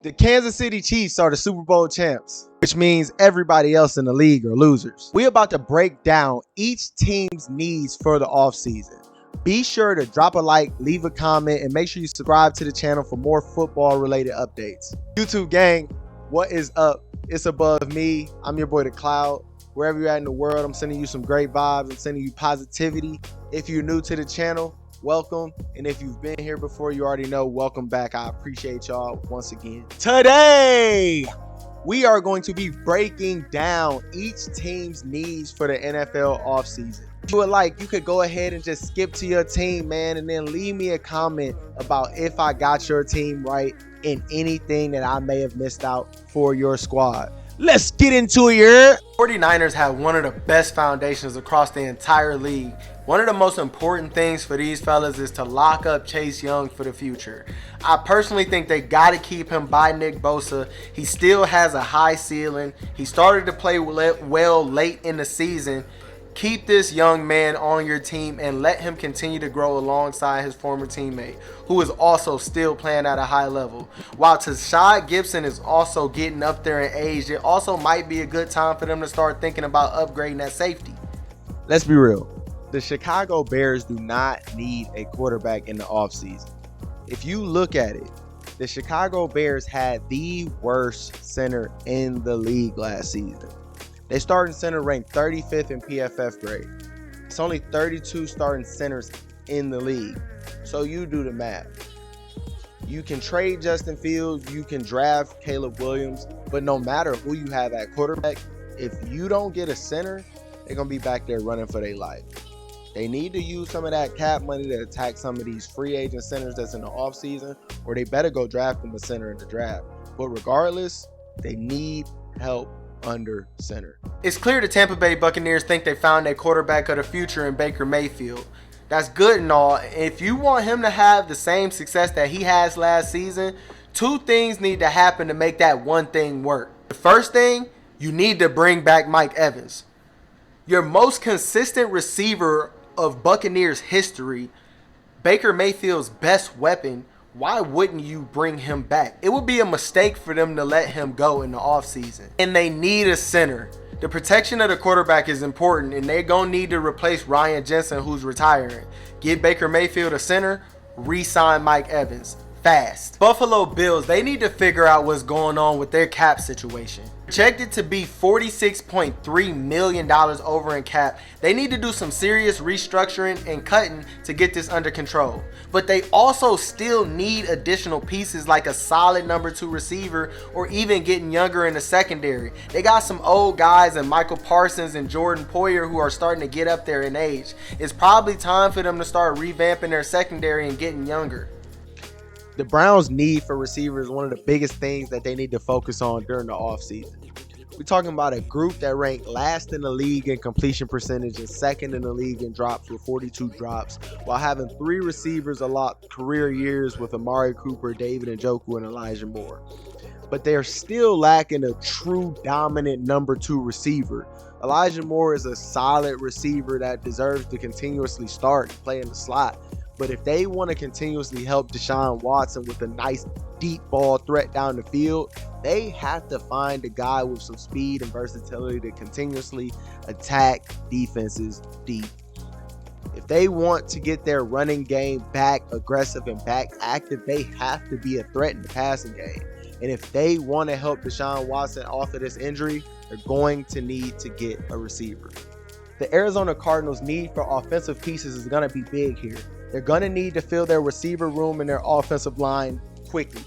The Kansas City Chiefs are the Super Bowl champs, which means everybody else in the league are losers. We're about to break down each team's needs for the offseason. Be sure to drop a like, leave a comment, and make sure you subscribe to the channel for more football-related updates. YouTube gang, what is up? It's above me. I'm your boy, The Cloud. Wherever you're at in the world, I'm sending you some great vibes. I'm sending you positivity. If you're new to the channel, welcome. And if you've been here before, you already know, welcome back. I appreciate y'all once again. Today, we are going to be breaking down each team's needs for the NFL offseason. If you would like, you could go ahead and just skip to your team, man, and then leave me a comment about if I got your team right and anything that I may have missed out for your squad. Let's get into it here. 49ers have one of the best foundations across the entire league. One of the most important things for these fellas is to lock up Chase Young for the future. I personally think they got to keep him by Nick Bosa. He still has a high ceiling. He started to play well late in the season. Keep this young man on your team and let him continue to grow alongside his former teammate, who is also still playing at a high level. While Tashad Gibson is also getting up there in age, it also might be a good time for them to start thinking about upgrading that safety. Let's be real. The Chicago Bears do not need a quarterback in the offseason. If you look at it, the Chicago Bears had the worst center in the league last season. They starting center ranked 35th in PFF grade. It's only 32 starting centers in the league. So you do the math. You can trade Justin Fields, you can draft Caleb Williams, but no matter who you have at quarterback, if you don't get a center, they're going to be back there running for their life. They need to use some of that cap money to attack some of these free agent centers that's in the offseason, or they better go draft them a center in the draft. But regardless, they need help under center. It's clear the Tampa Bay Buccaneers think they found a quarterback of the future in Baker Mayfield. That's good and all. If you want him to have the same success that he has last season, two things need to happen to make that one thing work. The first thing, you need to bring back Mike Evans. Your most consistent receiver of Buccaneers history, Baker Mayfield's best weapon. Why wouldn't you bring him back? It would be a mistake for them to let him go in the offseason. And they need a center. The protection of the quarterback is important, and they're going to need to replace Ryan Jensen, who's retiring. Give Baker Mayfield a center, re-sign Mike Evans. Fast. Buffalo Bills, they need to figure out what's going on with their cap situation. Projected to be $46.3 million over in cap. They need to do some serious restructuring and cutting to get this under control. But they also still need additional pieces like a solid number 2 receiver or even getting younger in the secondary. They got some old guys in Michael Parsons and Jordan Poyer who are starting to get up there in age. It's probably time for them to start revamping their secondary and getting younger. The Browns' need for receivers is one of the biggest things that they need to focus on during the offseason. We're talking about a group that ranked last in the league in completion percentage and second in the league in drops with 42 drops, while having 3 receivers allot career years with Amari Cooper, David Njoku, and Elijah Moore. But they're still lacking a true dominant number 2 receiver. Elijah Moore is a solid receiver that deserves to continuously start and play in the slot. But if they want to continuously help Deshaun Watson with a nice deep ball threat down the field, they have to find a guy with some speed and versatility to continuously attack defenses deep. If they want to get their running game back aggressive and back active, they have to be a threat in the passing game. And if they want to help Deshaun Watson off of this injury, they're going to need to get a receiver. The Arizona Cardinals' need for offensive pieces is going to be big here. They're going to need to fill their receiver room and their offensive line quickly.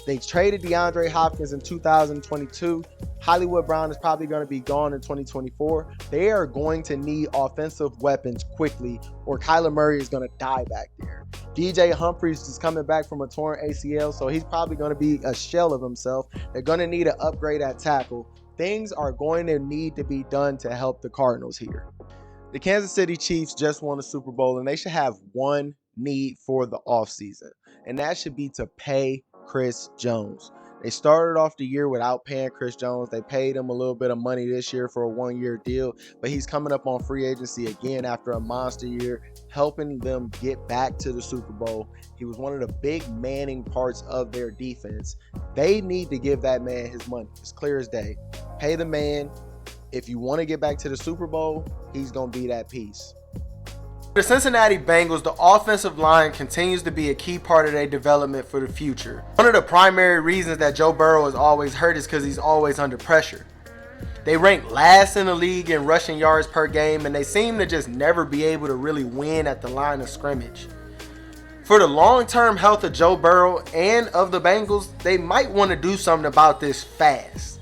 They traded DeAndre Hopkins in 2022. Hollywood Brown is probably going to be gone in 2024. They are going to need offensive weapons quickly, or Kyler Murray is going to die back there. DJ Humphries is coming back from a torn ACL, so he's probably going to be a shell of himself. They're going to need an upgrade at tackle. Things are going to need to be done to help the Cardinals here. The Kansas City Chiefs just won a Super Bowl, and they should have one need for the offseason, and that should be to pay Chris Jones. They started off the year without paying Chris Jones. They paid him a little bit of money this year for a one-year deal, but he's coming up on free agency again after a monster year, helping them get back to the Super Bowl. He was one of the big manning parts of their defense. They need to give that man his money. It's clear as day. Pay the man. If you want to get back to the Super Bowl, he's going to be that piece. The Cincinnati Bengals, the offensive line continues to be a key part of their development for the future. One of the primary reasons that Joe Burrow is always hurt is because he's always under pressure. They rank last in the league in rushing yards per game, and they seem to just never be able to really win at the line of scrimmage. For the long-term health of Joe Burrow and of the Bengals, they might want to do something about this fast.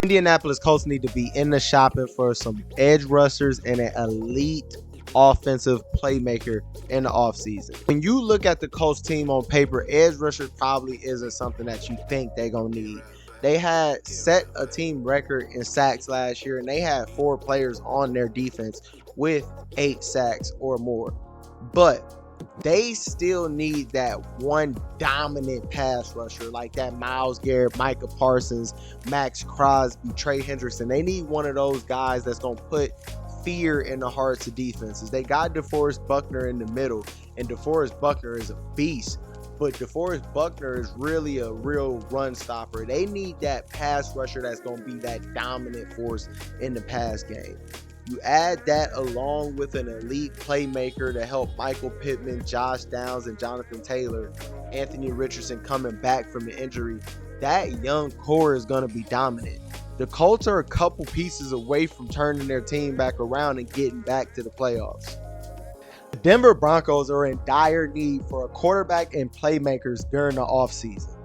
Indianapolis Colts need to be in the shopping for some edge rushers and an elite offensive playmaker in the offseason. When you look at the Colts team on paper, edge rushers probably isn't something that you think they're going to need. They had set a team record in sacks last year, and they had 4 players on their defense with 8 sacks or more. But they still need that one dominant pass rusher like that Myles Garrett, Micah Parsons, Max Crosby, Trey Hendrickson. They need one of those guys that's going to put fear in the hearts of defenses. They got DeForest Buckner in the middle, and DeForest Buckner is a beast. But DeForest Buckner is really a real run stopper. They need that pass rusher that's going to be that dominant force in the pass game. You add that along with an elite playmaker to help Michael Pittman, Josh Downs, and Jonathan Taylor, Anthony Richardson coming back from the injury, that young core is going to be dominant. The Colts are a couple pieces away from turning their team back around and getting back to the playoffs. The Denver Broncos are in dire need for a quarterback and playmakers during the offseason.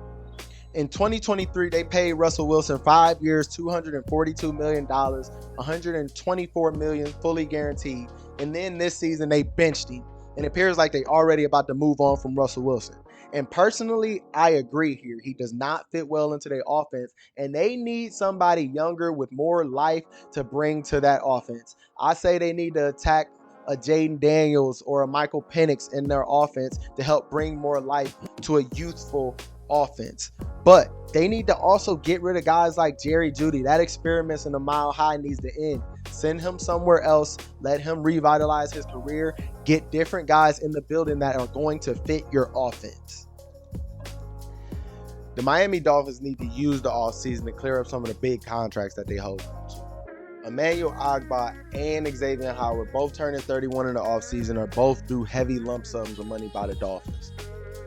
In 2023, they paid Russell Wilson 5 years, $242 million, $124 million fully guaranteed. And then this season, they benched him. And it appears like they already about to move on from Russell Wilson. And personally, I agree here. He does not fit well into their offense. And they need somebody younger with more life to bring to that offense. I say they need to attack a Jaden Daniels or a Michael Penix in their offense to help bring more life to a youthful offense. But they need to also get rid of guys like Jerry Jeudy. That experiment in the mile high needs to end. Send him somewhere else. Let him revitalize his career. Get different guys in the building that are going to fit your offense. The Miami Dolphins need to use the offseason to clear up some of the big contracts that they hold. Emmanuel Ogbah and Xavier Howard, both turning 31 in the offseason, are both due heavy lump sums of money by the Dolphins.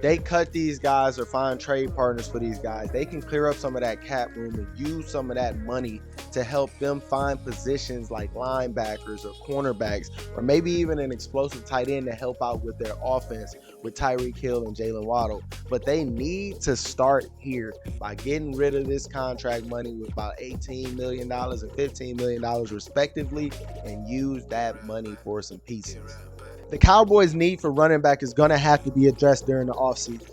They cut these guys or find trade partners for these guys. They can clear up some of that cap room and use some of that money to help them find positions like linebackers or cornerbacks, or maybe even an explosive tight end to help out with their offense with Tyreek Hill and Jalen Waddle. But they need to start here by getting rid of this contract money with about $18 million and $15 million respectively, and use that money for some pieces. The Cowboys' need for running back is going to have to be addressed during the offseason.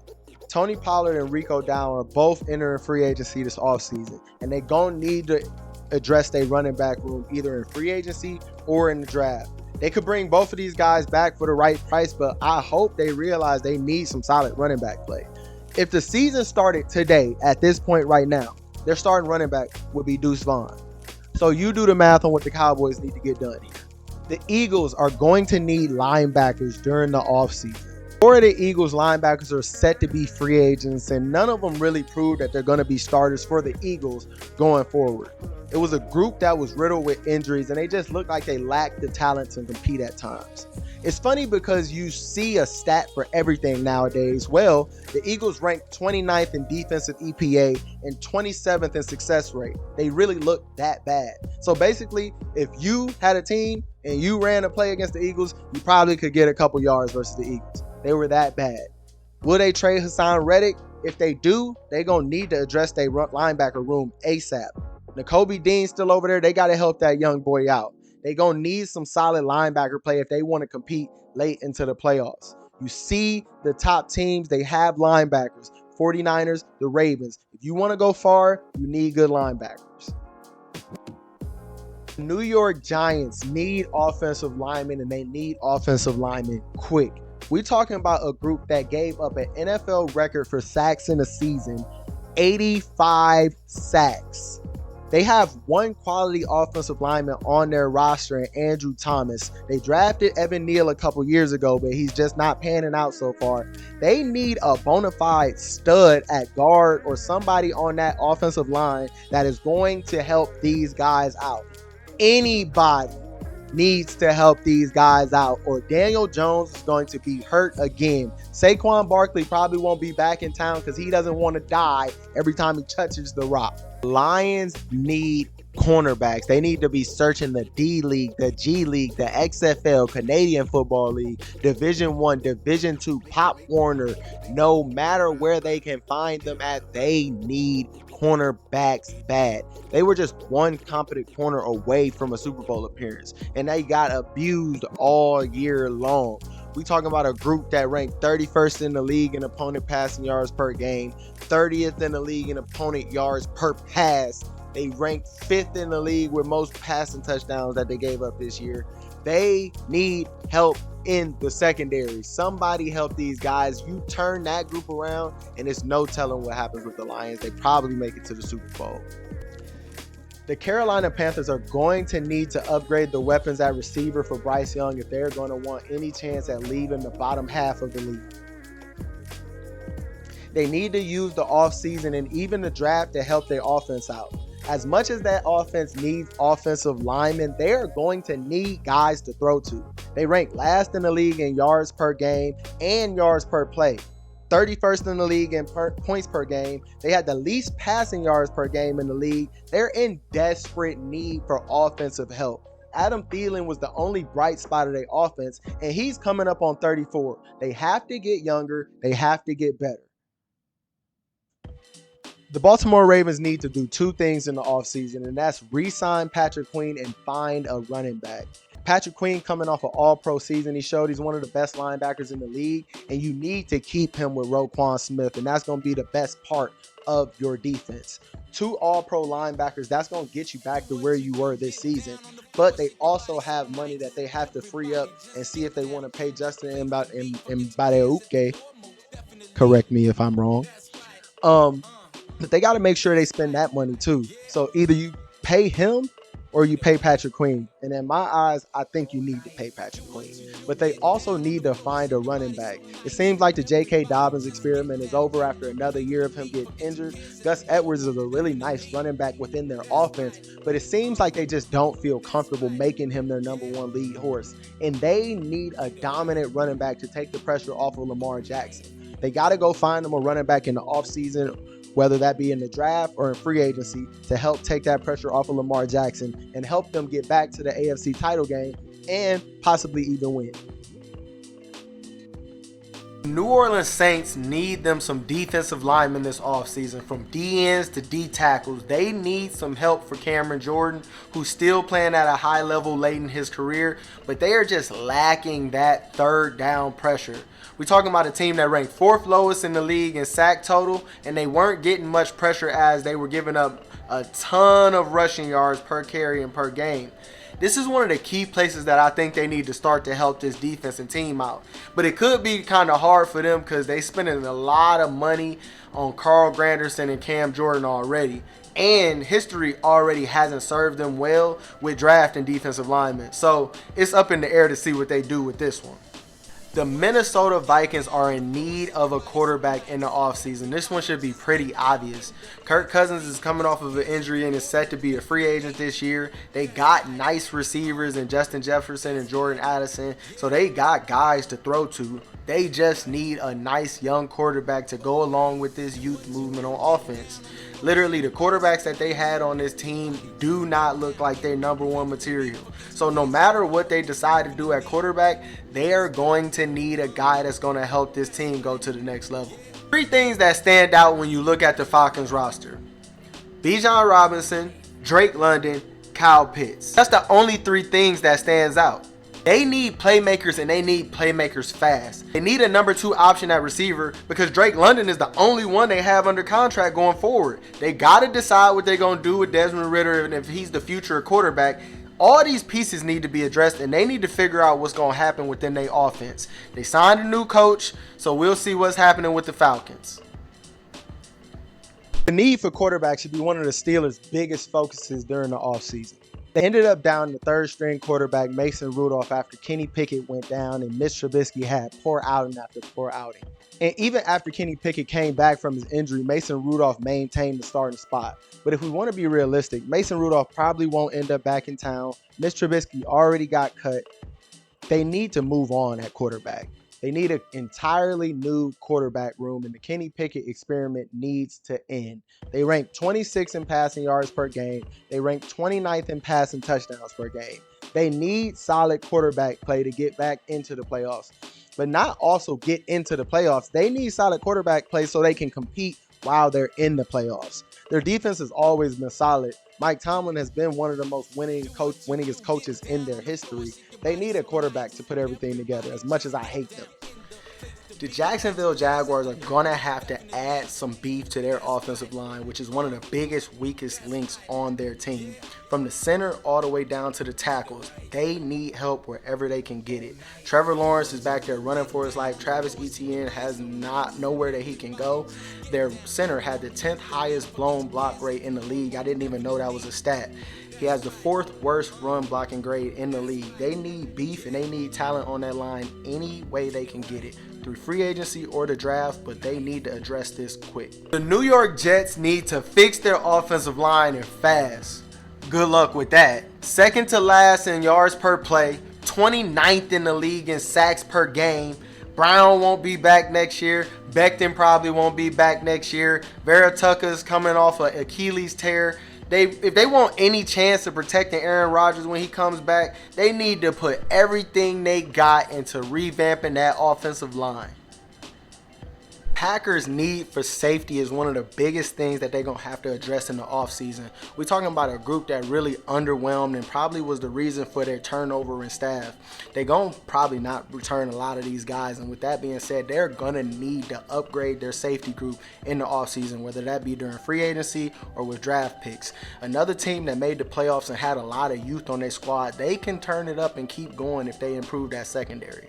Tony Pollard and Rico Dowdle are both entering free agency this offseason, and they're going to need to address their running back room either in free agency or in the draft. They could bring both of these guys back for the right price, but I hope they realize they need some solid running back play. If the season started today, at this point right now, their starting running back would be Deuce Vaughn. So you do the math on what the Cowboys need to get done here. The Eagles are going to need linebackers during the offseason. 4 of the Eagles linebackers are set to be free agents, and none of them really proved that they're going to be starters for the Eagles going forward. It was a group that was riddled with injuries, and they just looked like they lacked the talent to compete at times. It's funny because you see a stat for everything nowadays. Well, the Eagles ranked 29th in defensive EPA and 27th in success rate. They really look that bad. So basically, if you had a team and you ran a play against the Eagles, you probably could get a couple yards versus the Eagles. They were that bad. Will they trade Hassan Reddick? If they do, they're going to need to address their linebacker room ASAP. Nakobe Dean's still over there. They got to help that young boy out. They're going to need some solid linebacker play if they want to compete late into the playoffs. You see the top teams, they have linebackers. 49ers, the Ravens. If you want to go far, you need good linebackers. The New York Giants need offensive linemen, and they need offensive linemen quick. We're talking about a group that gave up an NFL record for sacks in a season 85 sacks. They have one quality offensive lineman on their roster in Andrew Thomas. They drafted Evan Neal a couple years ago, but he's just not panning out so far. They need a bona fide stud at guard or somebody on that offensive line that is going to help these guys out. Anybody needs to help these guys out, or Daniel Jones is going to be hurt again. Saquon Barkley probably won't be back in town because he doesn't want to die every time he touches the rock. Lions need cornerbacks. They need to be searching the D League, the G League, the XFL, Canadian Football League, Division I, Division II, Pop Warner. No matter where they can find them at, they need cornerbacks bad. They were just one competent corner away from a Super Bowl appearance, and they got abused all year long. We talking about a group that ranked 31st in the league in opponent passing yards per game, 30th in the league in opponent yards per pass. They ranked 5th in the league with most passing touchdowns that they gave up this year. They need help in the secondary. Somebody help these guys. You turn that group around, and it's no telling what happens with the Lions. They probably make it to the Super Bowl. The Carolina Panthers are going to need to upgrade the weapons at receiver for Bryce Young if they're going to want any chance at leaving the bottom half of the league. They need to use the offseason and even the draft to help their offense out. As much as that offense needs offensive linemen, they are going to need guys to throw to. They rank last in the league in yards per game and yards per play. 31st in the league in points per game. They had the least passing yards per game in the league. They're in desperate need for offensive help. Adam Thielen was the only bright spot of their offense, and he's coming up on 34. They have to get younger. They have to get better. The Baltimore Ravens need to do two things in the offseason, and that's re-sign Patrick Queen and find a running back. Patrick Queen coming off an all-pro season. He showed he's one of the best linebackers in the league, and you need to keep him with Roquan Smith, and that's going to be the best part of your defense. 2 all-pro linebackers, that's going to get you back to where you were this season, but they also have money that they have to free up and see if they want to pay Justin Mbadeuke. Correct me if I'm wrong. But they got to make sure they spend that money too. So either you pay him or you pay Patrick Queen. And in my eyes, I think you need to pay Patrick Queen. But they also need to find a running back. It seems like the J.K. Dobbins experiment is over after another year of him getting injured. Gus Edwards is a really nice running back within their offense, but it seems like they just don't feel comfortable making him their number one lead horse. And they need a dominant running back to take the pressure off of Lamar Jackson. They got to go find them a running back in the offseason, whether that be in the draft or in free agency, to help take that pressure off of Lamar Jackson and help them get back to the AFC title game and possibly even win. New Orleans Saints need them some defensive linemen this offseason, from D-ends to D-tackles. They need some help for Cameron Jordan, who's still playing at a high level late in his career, but they are just lacking that third down pressure. We're talking about a team that ranked 4th lowest in the league in sack total, and they weren't getting much pressure as they were giving up a ton of rushing yards per carry and per game. This is one of the key places that I think they need to start to help this defense and team out. But it could be kind of hard for them because they're spending a lot of money on Carl Granderson and Cam Jordan already. And history already hasn't served them well with drafting defensive linemen. So it's up in the air to see what they do with this one. The Minnesota Vikings are in need of a quarterback in the offseason. This one should be pretty obvious. Kirk Cousins is coming off of an injury and is set to be a free agent this year. They got nice receivers in Justin Jefferson and Jordan Addison, so they got guys to throw to. They just need a nice young quarterback to go along with this youth movement on offense. Literally, the quarterbacks that they had on this team do not look like their number one material. So no matter what they decide to do at quarterback, they are going to need a guy that's going to help this team go to the next level. 3 things that stand out when you look at the Falcons roster: Bijan Robinson, Drake London, Kyle Pitts. That's the only 3 things that stands out. They need playmakers, and they need playmakers fast. They need a number 2 option at receiver because Drake London is the only one they have under contract going forward. They got to decide what they're going to do with Desmond Ridder and if he's the future quarterback. All these pieces need to be addressed, and they need to figure out what's going to happen within their offense. They signed a new coach, so we'll see what's happening with the Falcons. The need for quarterback should be one of the Steelers' biggest focuses during the offseason. They ended up down the third-string quarterback Mason Rudolph after Kenny Pickett went down and Mitch Trubisky had poor outing after poor outing. And even after Kenny Pickett came back from his injury, Mason Rudolph maintained the starting spot. But if we want to be realistic, Mason Rudolph probably won't end up back in town. Mitch Trubisky already got cut. They need to move on at quarterback. They need an entirely new quarterback room, and the Kenny Pickett experiment needs to end. They rank 26th in passing yards per game. They rank 29th in passing touchdowns per game. They need solid quarterback play to get back into the playoffs, but not also get into the playoffs. They need solid quarterback play so they can compete while they're in the playoffs. Their defense has always been solid. Mike Tomlin has been one of the most winningest coaches in their history. They need a quarterback to put everything together, as much as I hate them. The Jacksonville Jaguars are going to have to add some beef to their offensive line, which is one of the biggest, weakest links on their team. From the center all the way down to the tackles, they need help wherever they can get it. Trevor Lawrence is back there running for his life. Travis Etienne has nowhere that he can go. Their center had the 10th highest blown block rate in the league. I didn't even know that was a stat. He has the 4th worst run blocking grade in the league. They need beef and they need talent on that line any way they can get it, through free agency or the draft, but they need to address this quick. The New York Jets need to fix their offensive line and fast. Good luck with that. Second to last in yards per play, 29th in the league in sacks per game. Brown won't be back next year. Becton probably won't be back next year. Vera Tucker's coming off an Achilles tear. If they want any chance of protecting Aaron Rodgers when he comes back, they need to put everything they got into revamping that offensive line. Packers' need for safety is one of the biggest things that they're going to have to address in the offseason. We're talking about a group that really underwhelmed and probably was the reason for their turnover in staff. They're going to probably not return a lot of these guys, and with that being said, they're going to need to upgrade their safety group in the offseason, whether that be during free agency or with draft picks. Another team that made the playoffs and had a lot of youth on their squad, they can turn it up and keep going if they improve that secondary.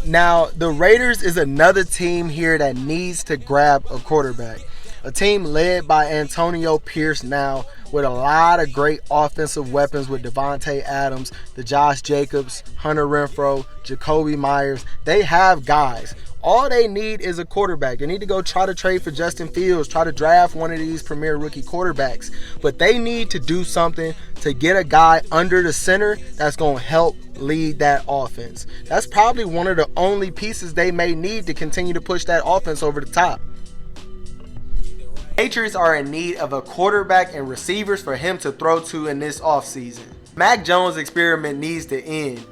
Now, the Raiders is another team here that needs to grab a quarterback. A team led by Antonio Pierce now, with a lot of great offensive weapons with Devontae Adams, the Josh Jacobs, Hunter Renfrow, Jacoby Myers. They have guys. All they need is a quarterback. They need to go try to trade for Justin Fields, try to draft one of these premier rookie quarterbacks. But they need to do something to get a guy under the center that's going to help lead that offense. That's probably one of the only pieces they may need to continue to push that offense over the top. Patriots are in need of a quarterback and receivers for him to throw to in this offseason. Mac Jones' experiment needs to end.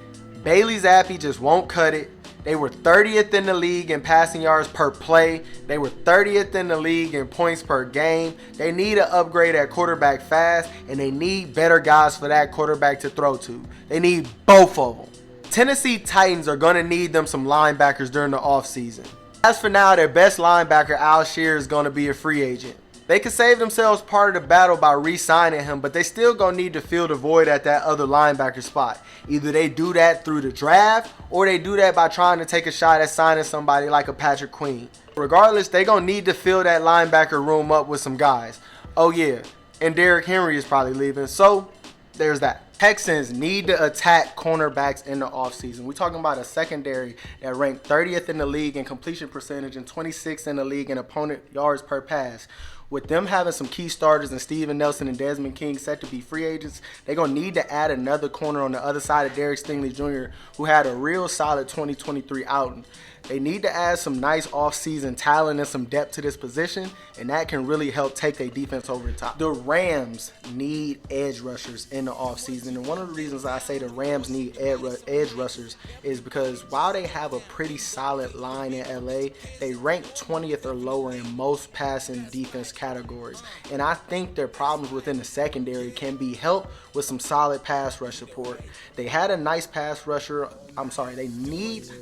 Bailey Zappi just won't cut it. They were 30th in the league in passing yards per play. They were 30th in the league in points per game. They need an upgrade at quarterback fast, and they need better guys for that quarterback to throw to. They need both of them. Tennessee Titans are going to need them some linebackers during the offseason. As for now, their best linebacker, Al Shear, is going to be a free agent. They could save themselves part of the battle by re-signing him, but they still going to need to fill the void at that other linebacker spot. Either they do that through the draft, or they do that by trying to take a shot at signing somebody like a Patrick Queen. Regardless, they're going to need to fill that linebacker room up with some guys. Oh yeah, and Derrick Henry is probably leaving, so there's that. Texans need to attack cornerbacks in the offseason. We're talking about a secondary that ranked 30th in the league in completion percentage and 26th in the league in opponent yards per pass. With them having some key starters in Steven Nelson and Desmond King set to be free agents, they're going to need to add another corner on the other side of Derek Stingley Jr., who had a real solid 2023 outing. They need to add some nice offseason talent and some depth to this position, and that can really help take their defense over the top. The Rams need edge rushers in the offseason, and one of the reasons I say the Rams need edge rushers is because while they have a pretty solid line in LA, they rank 20th or lower in most passing defense categories, and I think their problems within the secondary can be helped with some solid pass rush support. They need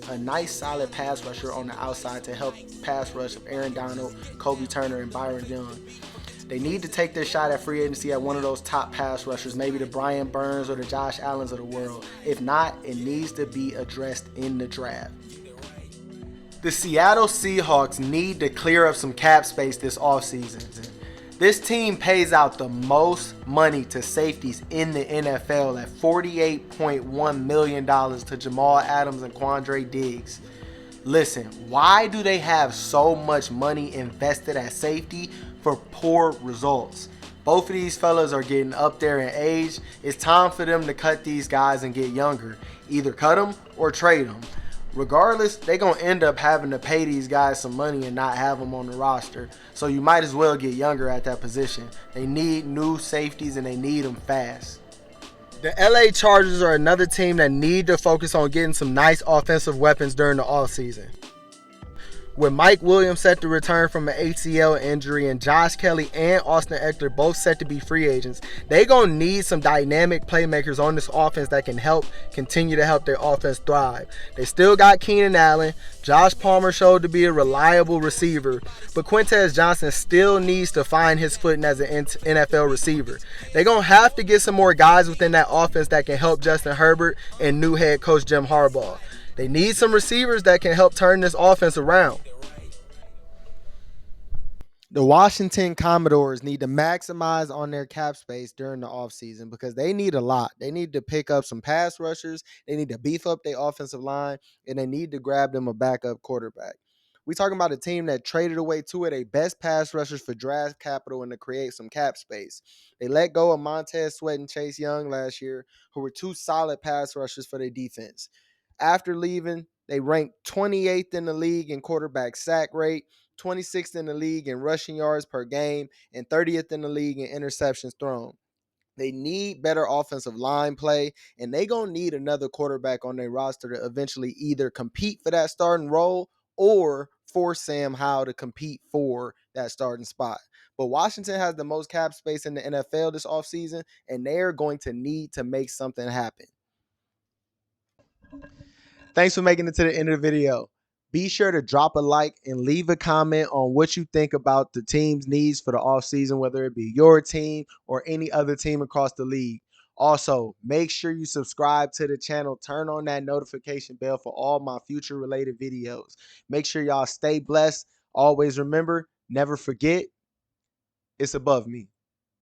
a nice solid pass rusher on the outside to help pass rush of Aaron Donald, Kobe Turner, and Byron Young. They need to take their shot at free agency at one of those top pass rushers, maybe the Brian Burns or the Josh Allens of the world. If not, it needs to be addressed in the draft. The Seattle Seahawks need to clear up some cap space this offseason. This team pays out the most money to safeties in the NFL at $48.1 million to Jamal Adams and Quandre Diggs. Listen, why do they have so much money invested at safety for poor results? Both of these fellas are getting up there in age. It's time for them to cut these guys and get younger. Either cut them or trade them. Regardless, they're going to end up having to pay these guys some money and not have them on the roster. So you might as well get younger at that position. They need new safeties and they need them fast. The LA Chargers are another team that need to focus on getting some nice offensive weapons during the offseason. With Mike Williams set to return from an ACL injury and Josh Kelly and Austin Eckler both set to be free agents, they're going to need some dynamic playmakers on this offense that can continue to help their offense thrive. They still got Keenan Allen. Josh Palmer showed to be a reliable receiver, but Quintez Johnson still needs to find his footing as an NFL receiver. They're going to have to get some more guys within that offense that can help Justin Herbert and new head coach Jim Harbaugh. They need some receivers that can help turn this offense around. The Washington Commodores need to maximize on their cap space during the offseason because they need a lot. They need to pick up some pass rushers, they need to beef up their offensive line, and they need to grab them a backup quarterback. We're talking about a team that traded away two of their best pass rushers for draft capital and to create some cap space. They let go of Montez Sweat and Chase Young last year, who were two solid pass rushers for their defense. After leaving, they ranked 28th in the league in quarterback sack rate, 26th in the league in rushing yards per game, and 30th in the league in interceptions thrown. They need better offensive line play, and they're going to need another quarterback on their roster to eventually either compete for that starting role or force Sam Howell to compete for that starting spot. But Washington has the most cap space in the NFL this offseason, and they're going to need to make something happen. Thanks for making it to the end of the video. Be sure to drop a like and leave a comment on what you think about the team's needs for the offseason, whether it be your team or any other team across the league. Also, make sure you subscribe to the channel. Turn on that notification bell for all my future related videos. Make sure y'all stay blessed. Always remember, never forget, it's above me.